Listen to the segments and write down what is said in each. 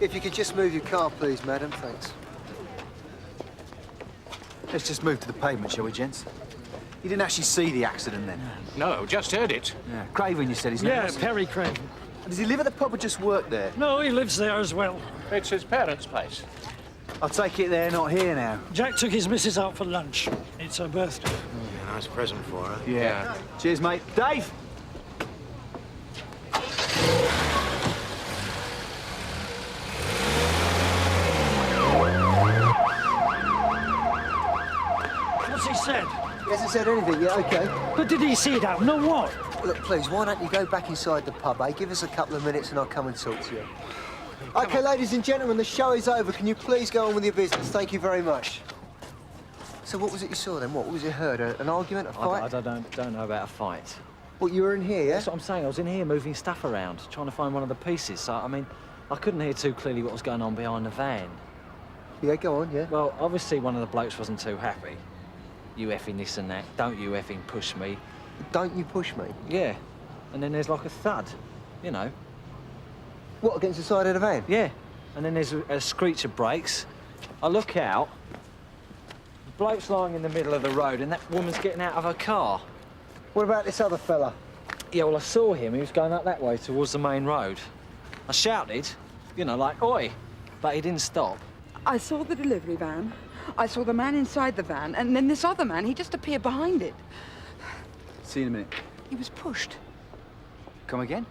If you could just move your car, please, madam. Thanks. Let's just move to the pavement, shall we, gents? You didn't actually see the accident then? No, just heard it. Yeah. Craven, you said his name? Yeah, Perry Craven. Does he live at the pub or just work there? No, he lives there as well. It's his parents' place. I'll take it they're not here now. Jack took his missus out for lunch. It's her birthday. Yeah, nice present for her. Yeah. Cheers, mate. Dave! What's he said? He hasn't said anything yet, OK. But did he see it out? No, what? Look, please, why don't you go back inside the pub, eh? Give us a couple of minutes and I'll come and talk to you. OK, ladies and gentlemen, the show is over. Can you please go on with your business? Thank you very much. So what was it you saw then? What was it heard? An argument, a fight? I don't know about a fight. What, you were in here, yeah? That's what I'm saying. I was in here moving stuff around, trying to find one of the pieces. So, I mean, I couldn't hear too clearly what was going on behind the van. Yeah, go on, yeah. Well, obviously one of the blokes wasn't too happy. You effing this and that. Don't you effing push me. Don't you push me? Yeah. And then there's like a thud, you know. What, against the side of the van? Yeah. And then there's a screech of brakes. I look out. The bloke's lying in the middle of the road and that woman's getting out of her car. What about this other fella? Yeah, well, I saw him. He was going up that way towards the main road. I shouted, you know, like, oi, but he didn't stop. I saw the delivery van. I saw the man inside the van, and then this other man, he just appeared behind it. See you in a minute. He was pushed. Come again?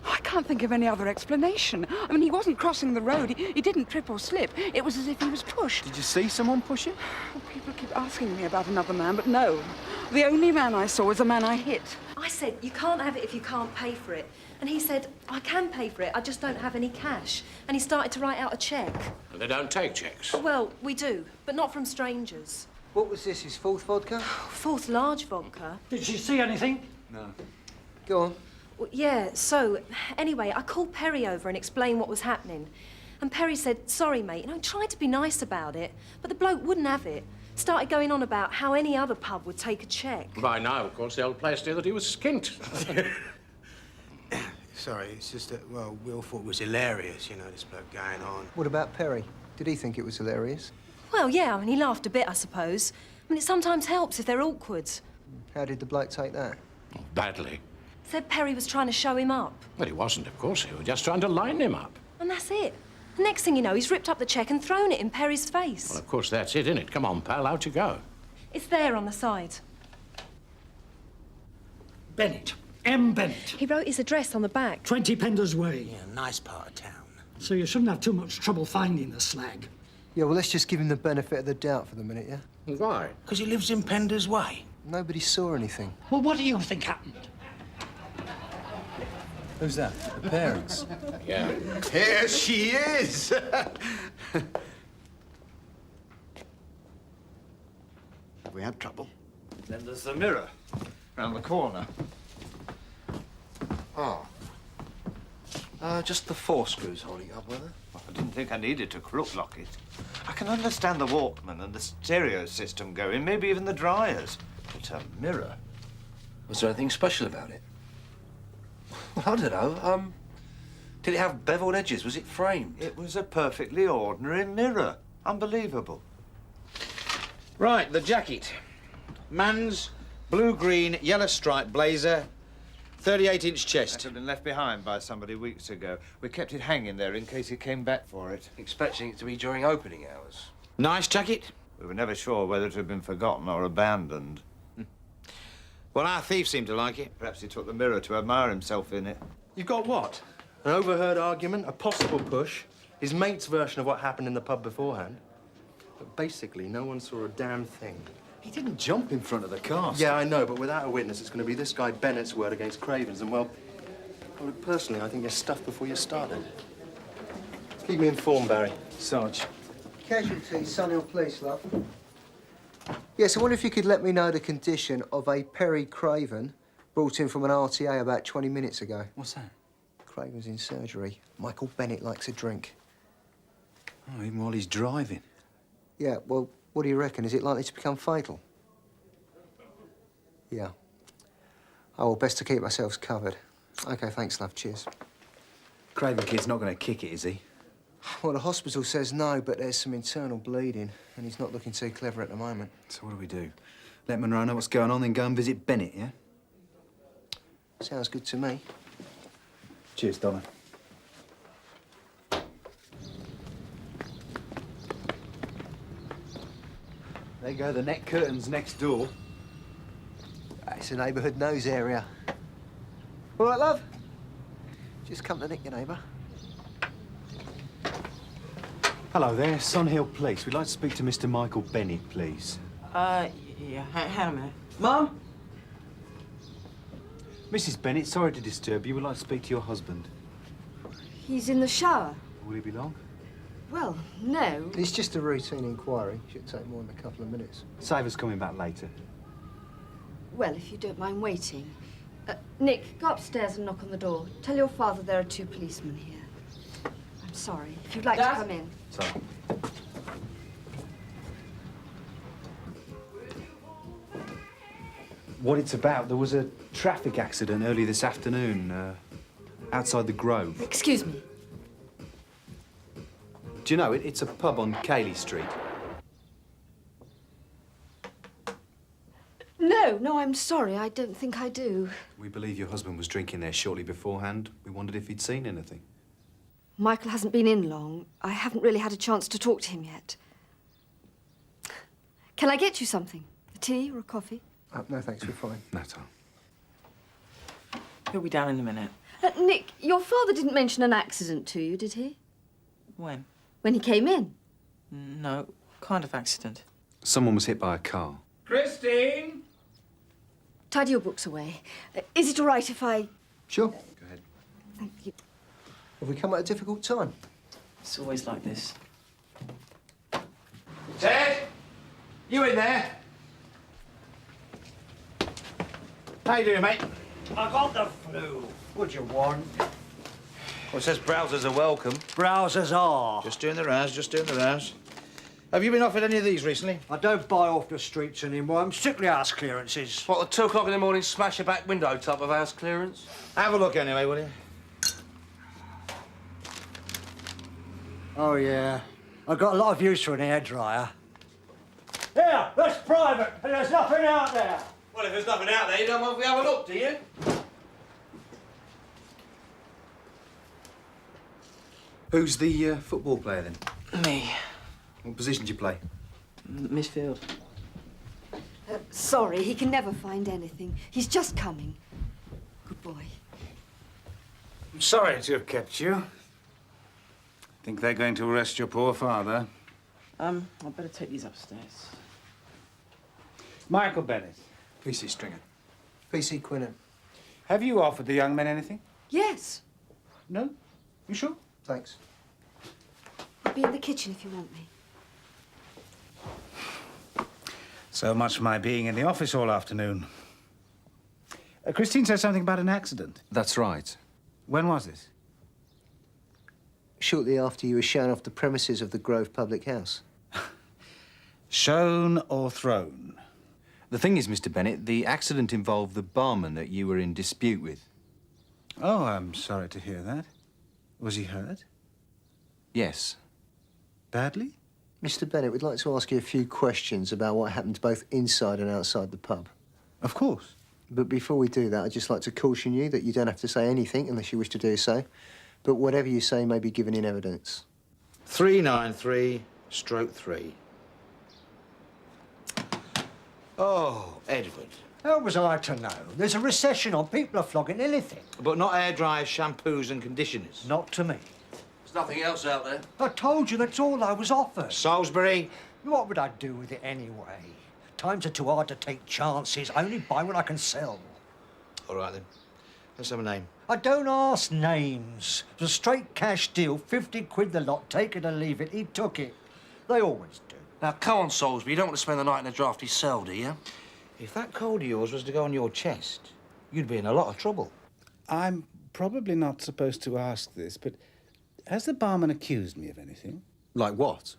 I can't think of any other explanation. I mean, he wasn't crossing the road. He didn't trip or slip. It was as if he was pushed. Did you see someone push him? Well, people keep asking me about another man, but no. The only man I saw was a man I hit. I said, you can't have it if you can't pay for it. And he said, I can pay for it, I just don't have any cash. And he started to write out a cheque. But they don't take cheques. Well, we do, but not from strangers. What was this, his fourth vodka? Fourth large vodka. Did she see anything? No. Go on. Well, yeah, so, anyway, I called Perry over and explained what was happening. And Perry said, sorry, mate, tried to be nice about it, but the bloke wouldn't have it. Started going on about how any other pub would take a cheque. By now, of course, the old place knew that he was skint. Sorry, it's just that, well, Will thought it was hilarious, you know, this bloke going on. What about Perry? Did he think it was hilarious? Well, yeah, he laughed a bit, I suppose. It sometimes helps if they're awkward. How did the bloke take that? Badly. Said Perry was trying to show him up. Well, he wasn't, of course. He was just trying to line him up. And that's it. The next thing you know, he's ripped up the cheque and thrown it in Perry's face. Well, of course, that's it, isn't it? Come on, pal, out you go. It's there on the side. Bennett. M. Bennett. He wrote his address on the back. 20 Penders Way. Yeah, nice part of town. So you shouldn't have too much trouble finding the slag. Yeah, well, let's just give him the benefit of the doubt for the minute, yeah? Why? Because he lives in Pender's Way. Nobody saw anything. Well, what do you think happened? Who's that? The parents? Yeah. Here she is! Have we had trouble? Then there's the mirror, round the corner. Oh. Just the four screws holding up, were there? Well, I didn't think I needed to crook lock it. I can understand the Walkman and the stereo system going, maybe even the dryers. But a mirror? Was there anything special about it? Well, I don't know. Did it have beveled edges? Was it framed? It was a perfectly ordinary mirror. Unbelievable. Right, the jacket. Man's blue-green, yellow stripe blazer, 38-inch chest. That had been left behind by somebody weeks ago. We kept it hanging there in case he came back for it. Expecting it to be during opening hours. Nice jacket. We were never sure whether it had been forgotten or abandoned. Well, our thief seemed to like it. Perhaps he took the mirror to admire himself in it. You've got what? An overheard argument, a possible push, his mate's version of what happened in the pub beforehand. But basically, no one saw a damn thing. He didn't jump in front of the car. Yeah, I know, but without a witness, it's going to be this guy Bennett's word against Craven's, and, well, personally, I think you're stuffed before you started. Keep me informed, Barry. Sarge. Casualty, Sunhill Police, love. Yes, I wonder if you could let me know the condition of a Perry Craven brought in from an RTA about 20 minutes ago. What's that? Craven's in surgery. Michael Bennett likes a drink. Oh, even while he's driving. Yeah, well, what do you reckon? Is it likely to become fatal? Yeah. Oh, well, best to keep ourselves covered. OK, thanks, love. Cheers. Craven kid's not going to kick it, is he? Well, the hospital says no, but there's some internal bleeding, and he's not looking too clever at the moment. So what do? Let Monroe know what's going on, then go and visit Bennett, yeah? Sounds good to me. Cheers, Donna. There you go, the net curtains next door. It's a neighbourhood nose area. All right, love? Just come to nick your neighbour. Hello there, Sunhill Police. We'd like to speak to Mr. Michael Bennett, please. Yeah, hang on a minute. Mum? Mrs. Bennett, sorry to disturb you. We'd like to speak to your husband. He's in the shower. Will he be long? Well, no. It's just a routine inquiry. Shouldn't take more than a couple of minutes. Save us coming back later. Well, if you don't mind waiting. Nick, go upstairs and knock on the door. Tell your father there are 2 policemen here. I'm sorry. If you'd like to come in. Sorry. What it's about, there was a traffic accident early this afternoon, outside the Grove. Excuse me. Do you know, it's a pub on Cayley Street. No, I'm sorry. I don't think I do. We believe your husband was drinking there shortly beforehand. We wondered if he'd seen anything. Michael hasn't been in long. I haven't really had a chance to talk to him yet. Can I get you something? A tea or a coffee? No, thanks, we're fine. No, Tom. He'll be down in a minute. Nick, your father didn't mention an accident to you, did he? When? When he came in? No, kind of accident. Someone was hit by a car. Christine! Tidy your books away. Is it all right if I... Sure. Go ahead. Thank you. Have we come at a difficult time? It's always like this. Ted! You in there? How you doing, mate? I got the flu. What do you want? Well, it says browsers are welcome. Browsers are. Just doing the rounds, just doing the rounds. Have you been offered any of these recently? I don't buy off the streets anymore. I'm strictly house clearances. What, at 2 o'clock in the morning, smash a back window type of house clearance? Have a look anyway, will you? Oh, yeah. I've got a lot of use for an hairdryer. Here, that's private, and there's nothing out there. Well, if there's nothing out there, you don't want to have a look, do you? Who's the football player, then? Me. What position do you play? Midfield. Sorry, he can never find anything. He's just coming. Good boy. I'm sorry to have kept you. Think they're going to arrest your poor father? I'd better take these upstairs. Michael Bennett. PCs Stringer. PC Quinnan. Have you offered the young men anything? Yes. No? You sure? Thanks. I'll be in the kitchen if you want me. So much for my being in the office all afternoon. Christine said something about an accident. That's right. When was it? Shortly after you were shown off the premises of the Grove Public House. Shown or thrown? The thing is, Mr. Bennett, the accident involved the barman that you were in dispute with. Oh, I'm sorry to hear that. Was he hurt? Yes. Badly? Mr. Bennett, we'd like to ask you a few questions about what happened both inside and outside the pub. Of course. But before we do that, I'd just like to caution you that you don't have to say anything unless you wish to do so. But whatever you say may be given in evidence. 393/3. Oh, Edward. How was I to know? There's a recession on. People are flogging anything. But not hair dryers, shampoos and conditioners. Not to me. There's nothing else out there. I told you that's all I was offered. Salisbury. What would I do with it anyway? Times are too hard to take chances. I only buy what I can sell. All right, then. Let's have a name. I don't ask names. It was a straight cash deal, 50 quid the lot, take it or leave it. He took it. They always do. Now, come on, Salisbury. You don't want to spend the night in a drafty cell, do you? If that cold of yours was to go on your chest, you'd be in a lot of trouble. I'm probably not supposed to ask this, but has the barman accused me of anything? Like what?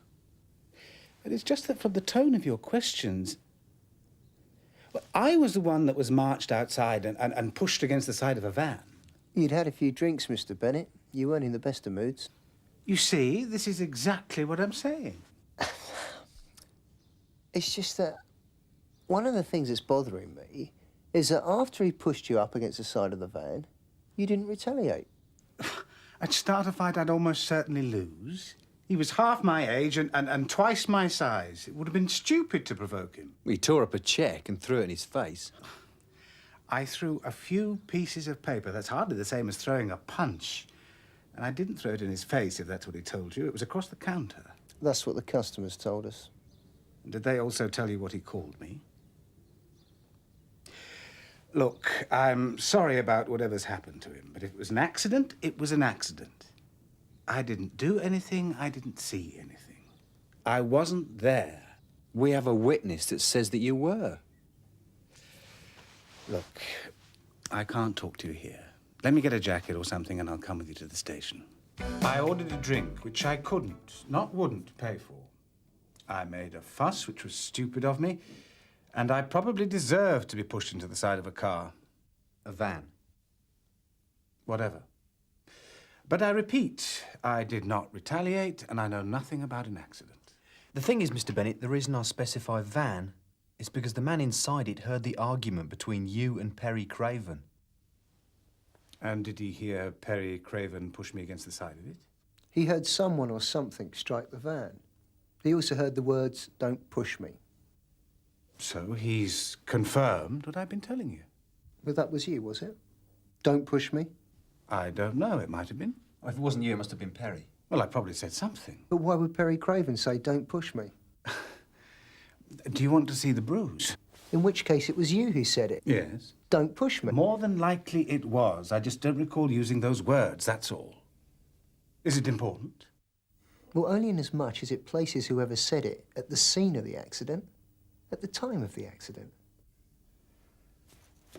But it's just that from the tone of your questions... Well, I was the one that was marched outside and pushed against the side of a van. You'd had a few drinks, Mr. Bennett. You weren't in the best of moods. You see, this is exactly what I'm saying. It's just that one of the things that's bothering me is that after he pushed you up against the side of the van, you didn't retaliate. I'd start a fight I'd almost certainly lose. He was half my age and twice my size. It would have been stupid to provoke him. He tore up a cheque and threw it in his face. I threw a few pieces of paper. That's hardly the same as throwing a punch. And I didn't throw it in his face, if that's what he told you. It was across the counter. That's what the customers told us. Did they also tell you what he called me? Look, I'm sorry about whatever's happened to him, but if it was an accident, it was an accident. I didn't do anything, I didn't see anything. I wasn't there. We have a witness that says that you were. Look, I can't talk to you here. Let me get a jacket or something and I'll come with you to the station. I ordered a drink, which I couldn't, not wouldn't, pay for. I made a fuss, which was stupid of me, and I probably deserved to be pushed into the side of a car. A van. Whatever. But I repeat, I did not retaliate, and I know nothing about an accident. The thing is, Mr. Bennett, the reason I specify van is because the man inside it heard the argument between you and Perry Craven. And did he hear Perry Craven push me against the side of it? He heard someone or something strike the van. He also heard the words, "Don't push me." So he's confirmed what I've been telling you. Well, that was you, was it? Don't push me? I don't know. It might have been. Well, if it wasn't you, it must have been Perry. Well, I probably said something. But why would Perry Craven say, "Don't push me"? Do you want to see the bruise? In which case, it was you who said it. Yes. Don't push me. More than likely it was. I just don't recall using those words, that's all. Is it important? Well, only in as much as it places whoever said it at the scene of the accident, at the time of the accident.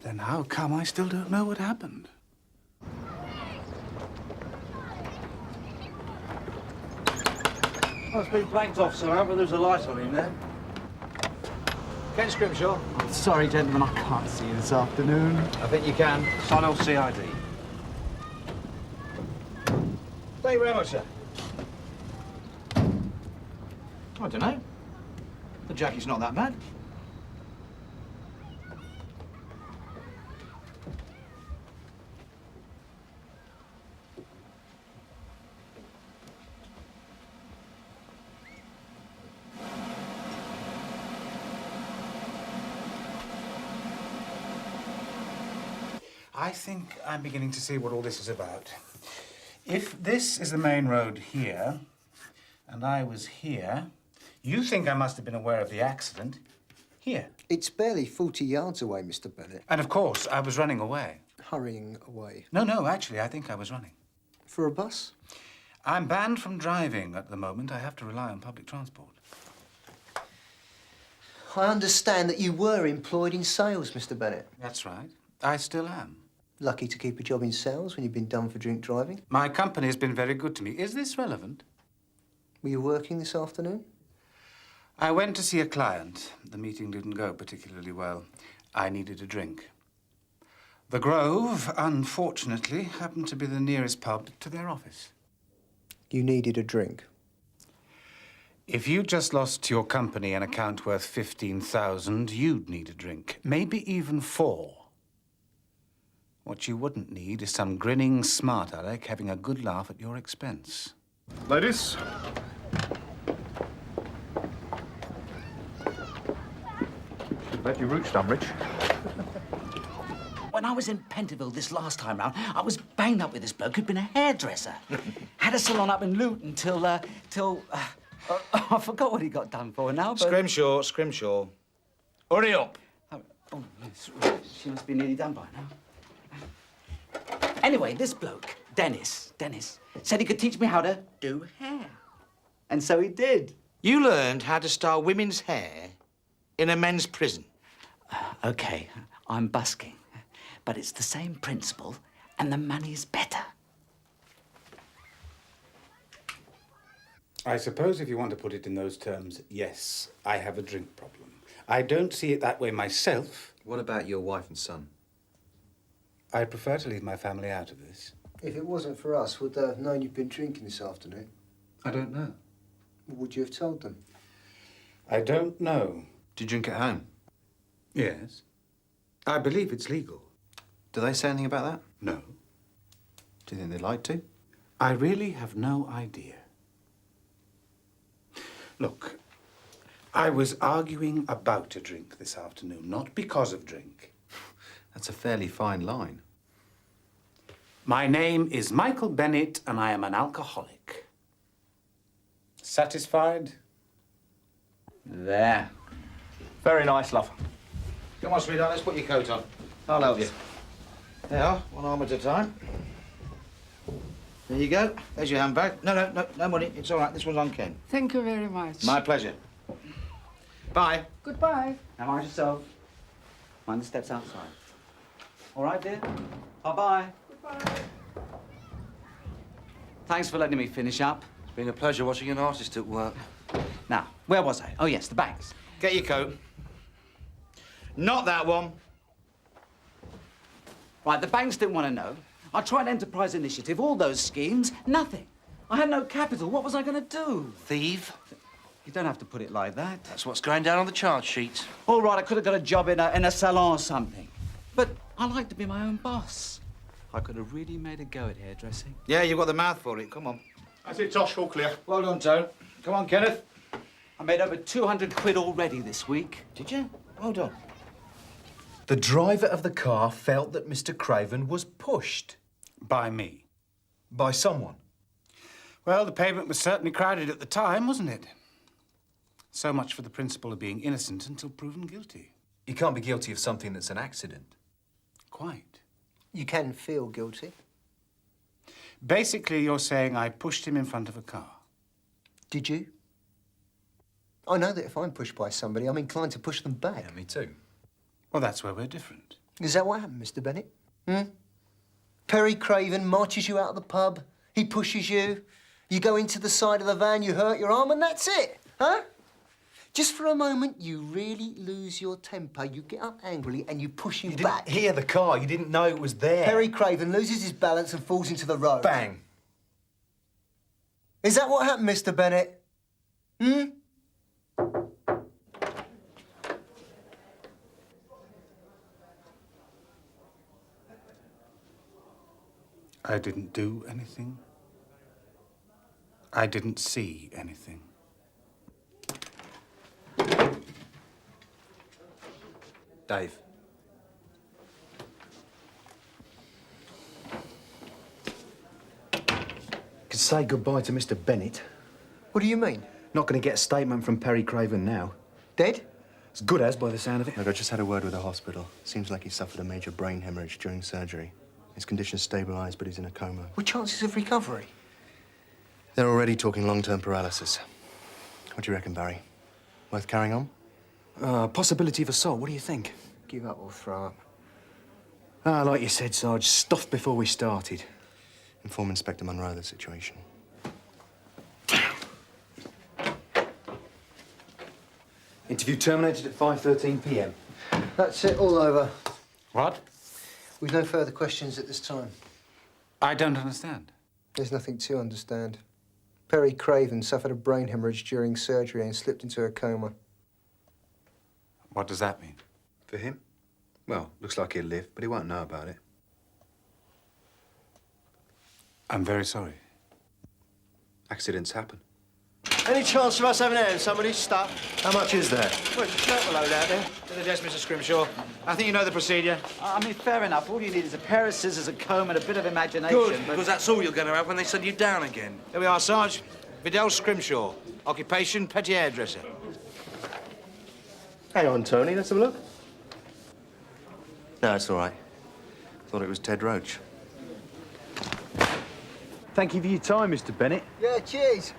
Then how come I still don't know what happened? Oh, it's been blanked off, sir, but there's a light on in there. Ken Scrimshaw. Sorry, gentlemen, I can't see you this afternoon. I think you can. Scannell CID. Thank you very much, sir. I don't know. The jacket's not that bad. I think I'm beginning to see what all this is about. If this is the main road here, and I was here, you think I must have been aware of the accident here. It's barely 40 yards away, Mr. Bennett. And of course, I was running away. Hurrying away. No, actually, I think I was running. For a bus? I'm banned from driving at the moment. I have to rely on public transport. I understand that you were employed in sales, Mr. Bennett. That's right. I still am. Lucky to keep a job in sales when you've been done for drink driving. My company has been very good to me. Is this relevant? Were you working this afternoon? I went to see a client. The meeting didn't go particularly well. I needed a drink. The Grove, unfortunately, happened to be the nearest pub to their office. You needed a drink? If you just lost your company an account worth 15,000, you'd need a drink. Maybe even 4. What you wouldn't need is some grinning smart aleck having a good laugh at your expense. Ladies. Bet your root's done, Rich. When I was in Pentonville this last time round, I was banged up with this bloke who'd been a hairdresser. Had a salon up in Luton till I forgot what he got done for now, but... Scrimshaw. Hurry up. Oh, yes, she must be nearly done by now. Anyway, this bloke, Dennis, said he could teach me how to do hair. And so he did. You learned how to style women's hair in a men's prison. OK, I'm busking. But it's the same principle, and the money's better. I suppose if you want to put it in those terms, yes, I have a drink problem. I don't see it that way myself. What about your wife and son? I prefer to leave my family out of this. If it wasn't for us, would they have known you'd been drinking this afternoon? I don't know. Would you have told them? I don't know. Do you drink at home? Yes. I believe it's legal. Do they say anything about that? No. Do you think they'd like to? I really have no idea. Look, I was arguing about a drink this afternoon, not because of drink. That's a fairly fine line. My name is Michael Bennett, and I am an alcoholic. Satisfied? There. Very nice, love. Come on, sweetheart, let's put your coat on. I'll help you. There you are, one arm at a time. There you go. There's your handbag. No money. It's all right. This one's on Ken. Thank you very much. My pleasure. Bye. Goodbye. Now mind yourself. Mind the steps outside. All right, dear? Bye-bye. Goodbye. Thanks for letting me finish up. It's been a pleasure watching an artist at work. Now, where was I? Oh, yes, the banks. Get your coat. Not that one. Right, the banks didn't want to know. I tried enterprise initiative, all those schemes, nothing. I had no capital. What was I going to do? Thief? You don't have to put it like that. That's what's going down on the charge sheet. All right, I could have got a job in a salon or something. But I like to be my own boss. I could have really made a go at hairdressing. Yeah, you've got the mouth for it. Come on. That's it, Tosh, all clear. Well done, Tone. Come on, Kenneth. I made over 200 quid already this week. Did you? Well done. The driver of the car felt that Mr. Craven was pushed. By me. By someone. Well, the pavement was certainly crowded at the time, wasn't it? So much for the principle of being innocent until proven guilty. You can't be guilty of something that's an accident. Quite. You can feel guilty. Basically, you're saying I pushed him in front of a car. Did you? I know that if I'm pushed by somebody, I'm inclined to push them back. Yeah, me too. Well, that's where we're different. Is that what happened, Mr. Bennett? Perry Craven marches you out of the pub, he pushes you, you go into the side of the van, you hurt your arm, and that's it, huh? Just for a moment, you really lose your temper. You get up angrily and you push him back. You didn't hear the car. You didn't know it was there. Perry Craven loses his balance and falls into the road. Bang. Is that what happened, Mr. Bennett? I didn't do anything. I didn't see anything. Dave. Could say goodbye to Mr. Bennett. What do you mean? Not going to get a statement from Perry Craven now. Dead? As good as, by the sound of it. Look, I just had a word with the hospital. Seems like he suffered a major brain hemorrhage during surgery. His condition's stabilised, but he's in a coma. What chances of recovery? They're already talking long-term paralysis. What do you reckon, Barry? Worth carrying on? Possibility of assault. What do you think? Give up or throw up. Like you said, Sarge, stuffed before we started. Inform Inspector Munro of the situation. Interview terminated at 5:13 p.m. That's it, all over. What? We've no further questions at this time. I don't understand. There's nothing to understand. Perry Craven suffered a brain hemorrhage during surgery and slipped into a coma. What does that mean? For him? Well, looks like he'll live, but he won't know about it. I'm very sorry. Accidents happen. Any chance of us having out somebody? Stop. How much is there? Well, just shout the load out there. To the desk, Mr. Scrimshaw. I think you know the procedure. I mean, fair enough. All you need is a pair of scissors, a comb, and a bit of imagination. Good, but... because that's all you're going to have when they send you down again. Here we are, Sarge. Vidal Scrimshaw. Occupation, petty hairdresser. Hang on, Tony. Let's have a look. No, it's all right. Thought it was Ted Roach. Thank you for your time, Mr. Bennett. Yeah, cheers.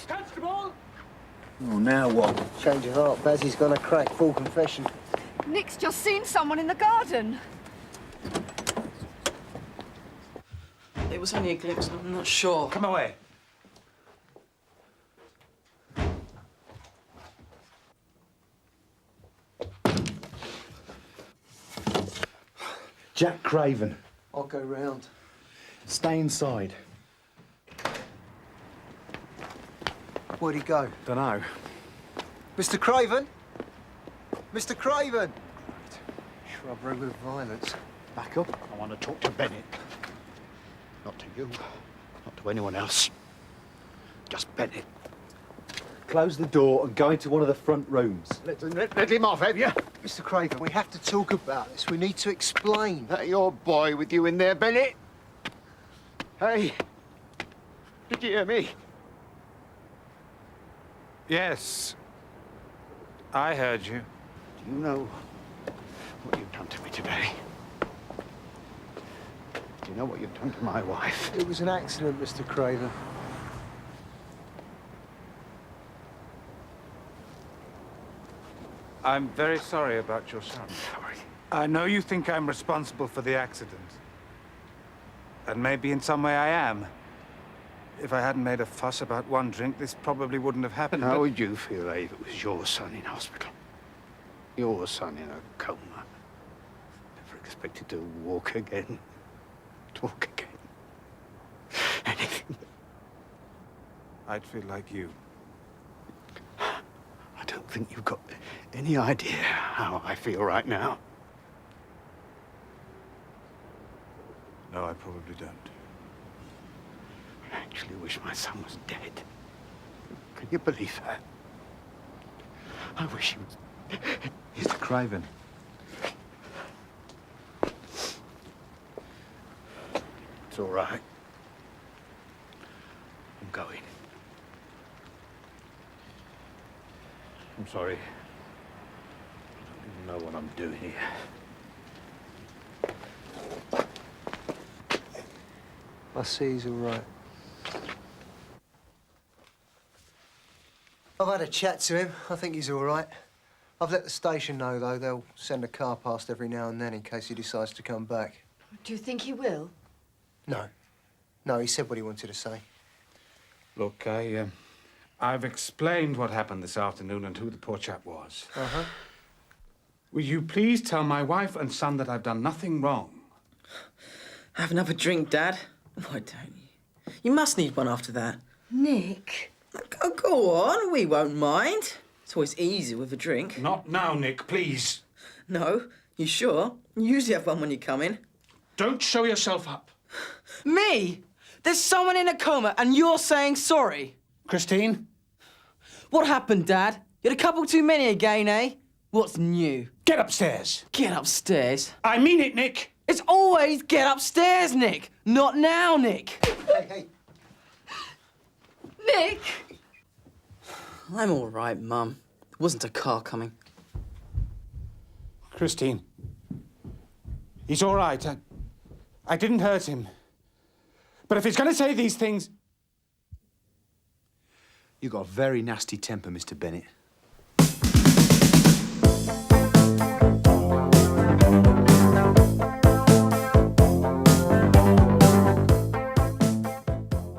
Constable! Oh, now what? Change of heart. Bazzy's gonna crack. Full confession. Nick's just seen someone in the garden. It was only a glimpse, I'm not sure. Come away. Jack Craven. I'll go round. Stay inside. Where'd he go? Dunno. Mr. Craven? Mr. Craven! Shrubbery with violence. Back up. I want to talk to Bennett. Not to you. Not to anyone else. Just Bennett. Close the door and go into one of the front rooms. Let him off, have you? Mr. Craven, we have to talk about this. We need to explain. That your boy with you in there, Bennett? Hey, did you hear me? Yes. I heard you. Do you know what you've done to me today? Do you know what you've done to my wife? It was an accident, Mr. Craven. I'm very sorry about your son. Sorry. I know you think I'm responsible for the accident. And maybe in some way I am. If I hadn't made a fuss about one drink, this probably wouldn't have happened. How would you feel, if it was your son in hospital? Your son in a coma. Never expected to walk again. Talk again. Anything. I'd feel like you. I don't think you've got any idea how I feel right now. No, I probably don't. I actually wish my son was dead. Can you believe that? I wish he was... Mr. Craven. It's all right. I'm going. I'm sorry. I don't even know what I'm doing here. I see he's all right. I've had a chat to him. I think he's all right. I've let the station know, though. They'll send a car past every now and then in case he decides to come back. Do you think he will? No. No, he said what he wanted to say. Look, I've explained what happened this afternoon and who the poor chap was. Uh-huh. Will you please tell my wife and son that I've done nothing wrong? Have another drink, Dad. Why don't you? You must need one after that. Nick. Oh, go on, we won't mind. It's always easy with a drink. Not now, Nick, please. No, you sure? You usually have one when you come in. Don't show yourself up. Me? There's someone in a coma and you're saying sorry? Christine? What happened, Dad? You had a couple too many again, eh? What's new? Get upstairs. Get upstairs? I mean it, Nick. It's always get upstairs, Nick. Not now, Nick. Hey. Nick! I'm all right, Mum. There wasn't a car coming. Christine. He's all right. I didn't hurt him. But if he's going to say these things... You've got a very nasty temper, Mr. Bennett.